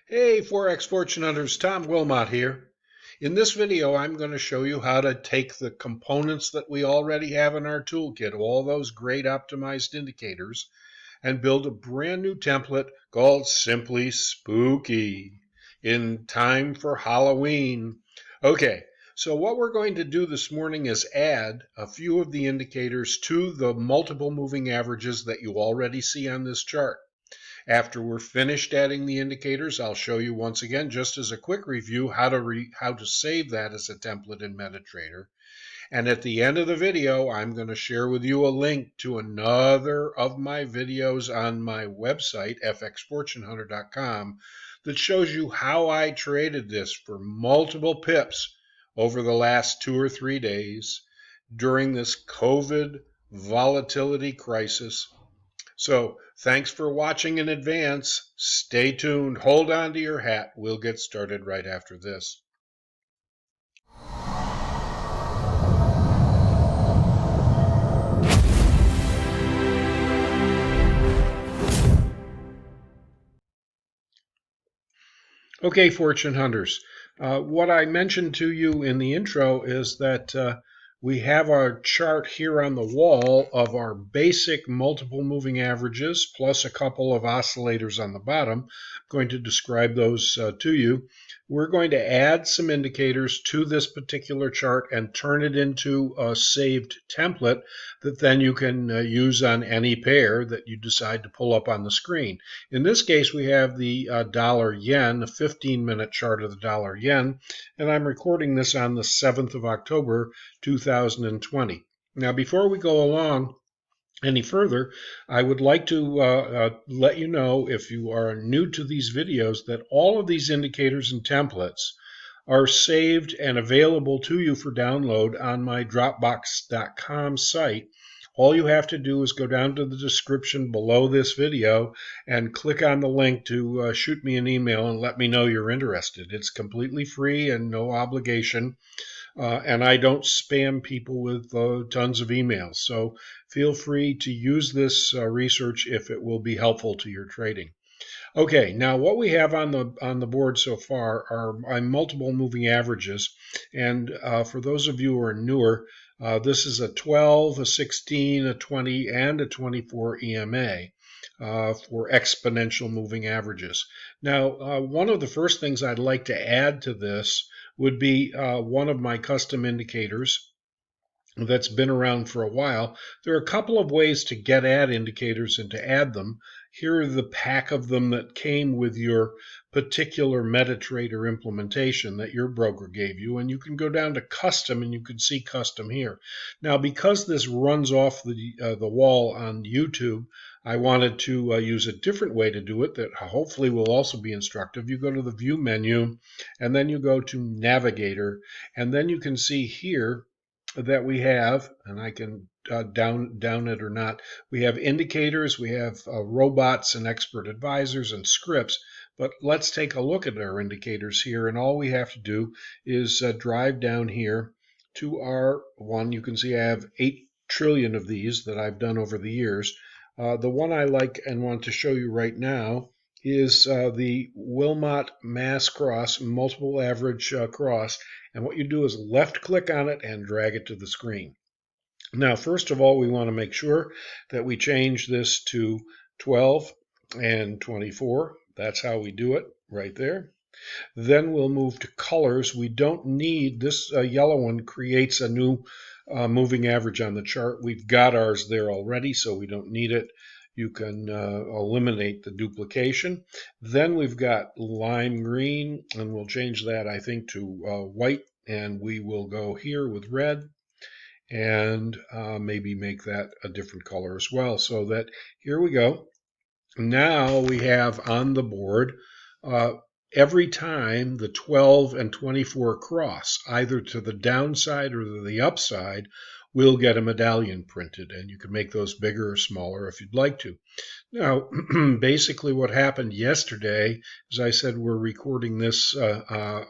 Hey Forex Fortune Hunters, Tom Wilmot here. In this video, I'm going to show you how to take the components that we already have in our toolkit, all those great optimized indicators, and build a brand new template called Simply Spooky in time for Halloween. Okay, so what we're going to do this morning is add a few of the indicators to the multiple moving averages that you already see on this chart. After we're finished adding the indicators, I'll show you once again, just as a quick review, how to save that as a template in Metatrader. And at the end of the video, I'm going to share with you a link to another of my videos on my website, fxfortunehunter.com, that shows you how I traded this for multiple pips over the last 2 or 3 days during this COVID volatility crisis. So thanks for watching in advance. Stay tuned. Hold on to your hat. We'll get started right after this. Okay, Fortune Hunters. What I mentioned to you in the intro is that we have our chart here on the wall of our basic multiple moving averages plus a couple of oscillators on the bottom. I'm going to describe those to you. We're going to add some indicators to this particular chart and turn it into a saved template that then you can use on any pair that you decide to pull up on the screen. In this case, we have the dollar yen, a 15-minute chart of the dollar yen, and I'm recording this on the 7th of October, 2020. Now, before we go along any further, I would like to let you know, if you are new to these videos, that all of these indicators and templates are saved and available to you for download on my Dropbox.com site. All you have to do is go down to the description below this video and click on the link to shoot me an email and let me know you're interested. It's completely free and no obligation. And I don't spam people with tons of emails. So feel free to use this research if it will be helpful to your trading. Okay, now what we have on the board so far are my multiple moving averages. And for those of you who are newer, this is a 12, a 16, a 20, and a 24 EMA. For exponential moving averages. Now, one of the first things I'd like to add to this would be one of my custom indicators that's been around for a while. There are a couple of ways to get at indicators and to add them. Here are the pack of them that came with your particular Metatrader implementation that your broker gave you, and you can go down to custom and you can see custom here. Now, because this runs off the wall on YouTube, I wanted to use a different way to do it that hopefully will also be instructive. You go to the View menu, and then you go to Navigator, and then you can see here that we have, and I can down it or not, we have indicators, we have robots and expert advisors and scripts. But let's take a look at our indicators here, and all we have to do is drive down here to our one. You can see I have 8 trillion of these that I've done over the years. The one I like and want to show you right now is the Wilmot Mass Cross, multiple average cross. And what you do is left click on it and drag it to the screen. Now, first of all, we want to make sure that we change this to 12 and 24. That's how we do it right there. Then we'll move to colors. We don't need this yellow one creates a new moving average on the chart. We've got ours there already, so we don't need it. You can eliminate the duplication. Then we've got lime green, and we'll change that, I think, to white, and we will go here with red and maybe make that a different color as well, so that here we go. Now we have on the board every time the 12 and 24 cross, either to the downside or to the upside, we'll get a medallion printed, and you can make those bigger or smaller if you'd like to. Now, basically what happened yesterday, as I said, we're recording this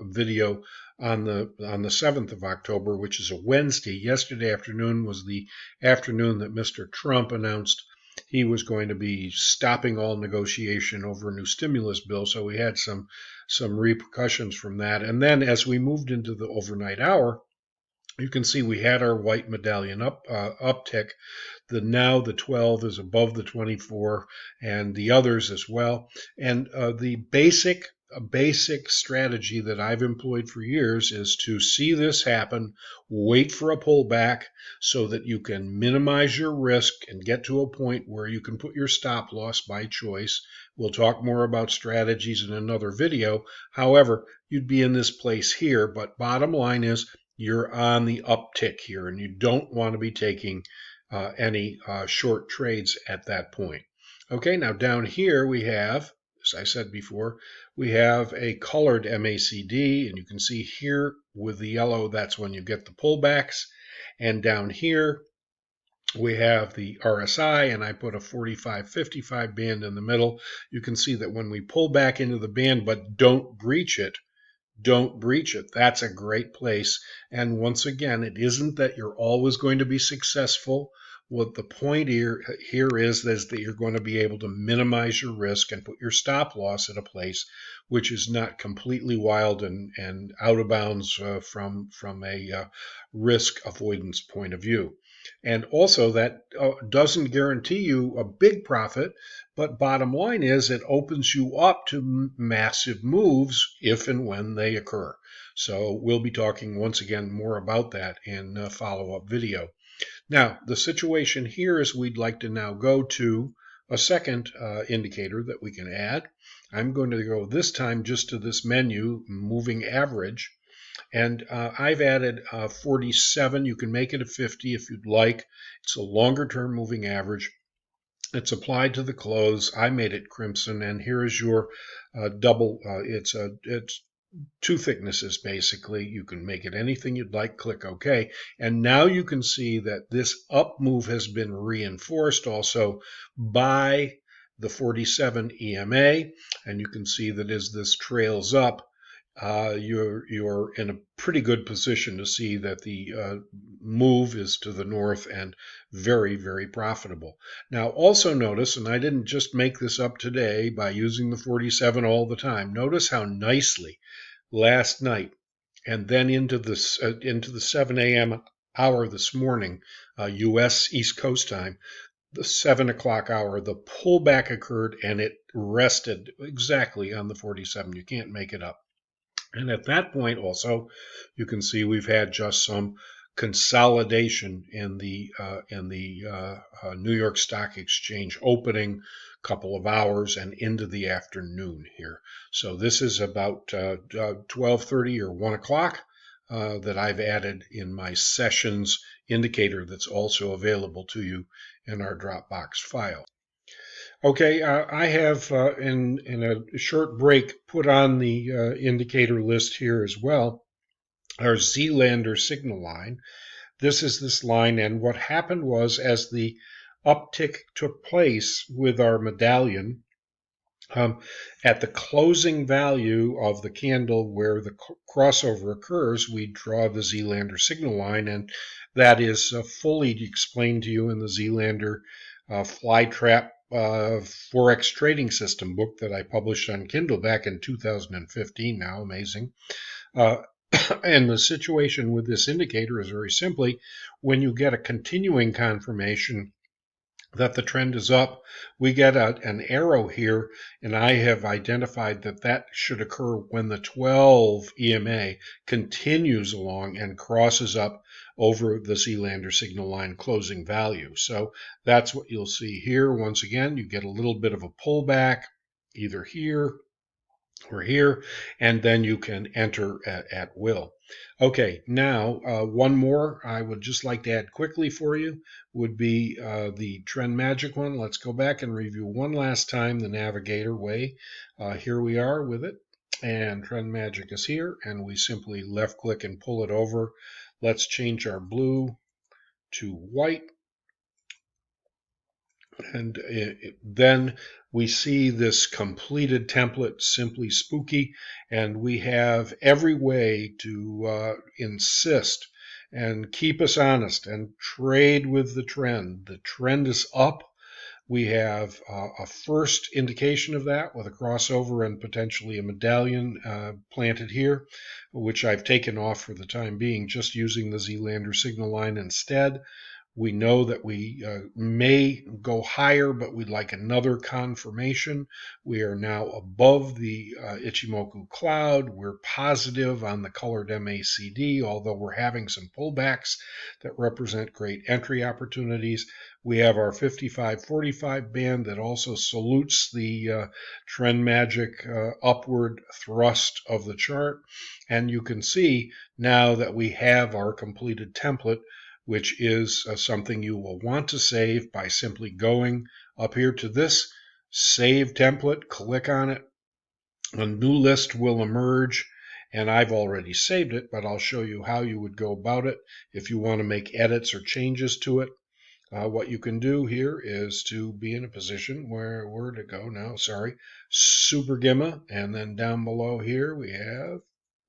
video on the 7th of October, which is a Wednesday. Yesterday afternoon was the afternoon that Mr. Trump announced he was going to be stopping all negotiation over a new stimulus bill. So we had some repercussions from that. And then as we moved into the overnight hour, you can see we had our white medallion uptick. Now the 12 is above the 24, and the others as well. And the basic strategy that I've employed for years is to see this happen, wait for a pullback so that you can minimize your risk and get to a point where you can put your stop loss by choice. We'll talk more about strategies in another video. However, you'd be in this place here, but bottom line is you're on the uptick here, and you don't want to be taking any short trades at that point. Okay, now down here we have, as I said before, we have a colored MACD, and you can see here with the yellow, that's when you get the pullbacks. And down here we have the RSI, and I put a 45-55 band in the middle. You can see that when we pull back into the band but don't breach it, that's a great place. And once again, it isn't that you're always going to be successful. What the point here is that you're going to be able to minimize your risk and put your stop loss at a place which is not completely wild and out of bounds from a risk avoidance point of view. And also that doesn't guarantee you a big profit, but bottom line is it opens you up to massive moves if and when they occur. So we'll be talking once again more about that in a follow-up video. Now, the situation here is we'd like to now go to a second indicator that we can add. I'm going to go this time just to this menu, moving average. And I've added 47. You can make it a 50 if you'd like. It's a longer term moving average. It's applied to the close. I made it crimson, and here is your double. It's two thicknesses basically. You can make it anything you'd like. Click OK, and now you can see that this up move has been reinforced also by the 47 EMA, and you can see that as this trails up, you're in a pretty good position to see that the move is to the north and very, very profitable. Now also notice, and I didn't just make this up today by using the 47 all the time, notice how nicely last night and then into the 7 a.m. hour this morning, U.S. East Coast time, the 7 o'clock hour, the pullback occurred and it rested exactly on the 47. You can't make it up. And at that point also, you can see we've had just some consolidation in the New York Stock Exchange opening, couple of hours and into the afternoon here. So this is about 12:30 or 1 o'clock that I've added in my sessions indicator that's also available to you in our Dropbox file. Okay, I have, in a short break, put on the indicator list here as well, our Zeelander signal line. This is this line, and what happened was as the uptick took place with our medallion, at the closing value of the candle where the crossover occurs, we draw the Zeelander signal line, and that is fully explained to you in the Zeelander Flytrap Forex trading system book that I published on Kindle back in 2015 now, amazing. And the situation with this indicator is very simply when you get a continuing confirmation that the trend is up, we get an arrow here, and I have identified that should occur when the 12 EMA continues along and crosses up over the Zeelander signal line closing value. So that's what you'll see here. Once again, you get a little bit of a pullback either here or here, and then you can enter at will. Okay, now one more I would just like to add quickly for you would be the Trend Magic one. Let's go back and review one last time the Navigator way. Here we are with it, and Trend Magic is here, and we simply left click and pull it over. Let's change our blue to white. And then we see this completed template, simply spooky, and we have every way to insist and keep us honest and trade with the trend. The trend is up. We have a first indication of that with a crossover and potentially a medallion planted here, which I've taken off for the time being, just using the Zeelander signal line instead. We know that we may go higher, but we'd like another confirmation. We are now above the Itchimoku cloud. We're positive on the colored MACD, although we're having some pullbacks that represent great entry opportunities. We have our 55-45 band that also salutes the trend magic upward thrust of the chart. And you can see now that we have our completed template, which is something you will want to save by simply going up here to this Save Template, click on it. A new list will emerge, and I've already saved it, but I'll show you how you would go about it if you want to make edits or changes to it. What you can do here is to be in a position where to go now, Super Gimma, and then down below here we have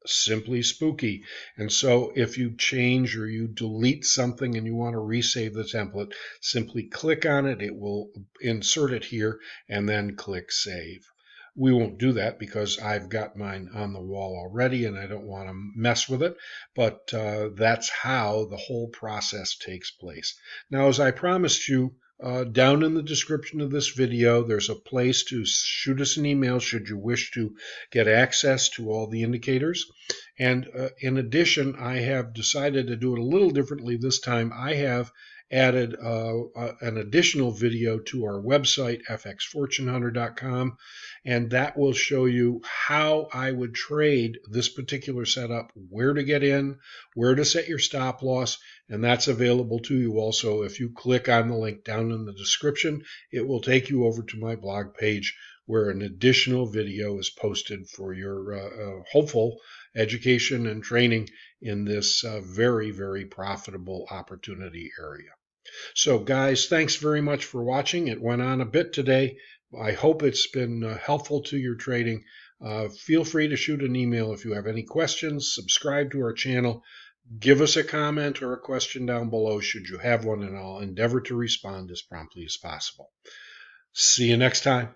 Simply Spooky. And so if you change or you delete something and you want to resave the template, simply click on it. It will insert it here and then click Save. We won't do that because I've got mine on the wall already and I don't want to mess with it, but that's how the whole process takes place. Now, as I promised you, down in the description of this video, there's a place to shoot us an email should you wish to get access to all the indicators. And in addition, I have decided to do it a little differently this time. I have added an additional video to our website, fxfortunehunter.com, and that will show you how I would trade this particular setup, where to get in, where to set your stop loss, and that's available to you also. If you click on the link down in the description, it will take you over to my blog page where an additional video is posted for your hopeful education and training in this very, very profitable opportunity area. So guys, thanks very much for watching. It went on a bit today. I hope it's been helpful to your trading. Feel free to shoot an email if you have any questions. Subscribe to our channel. Give us a comment or a question down below should you have one, and I'll endeavor to respond as promptly as possible. See you next time.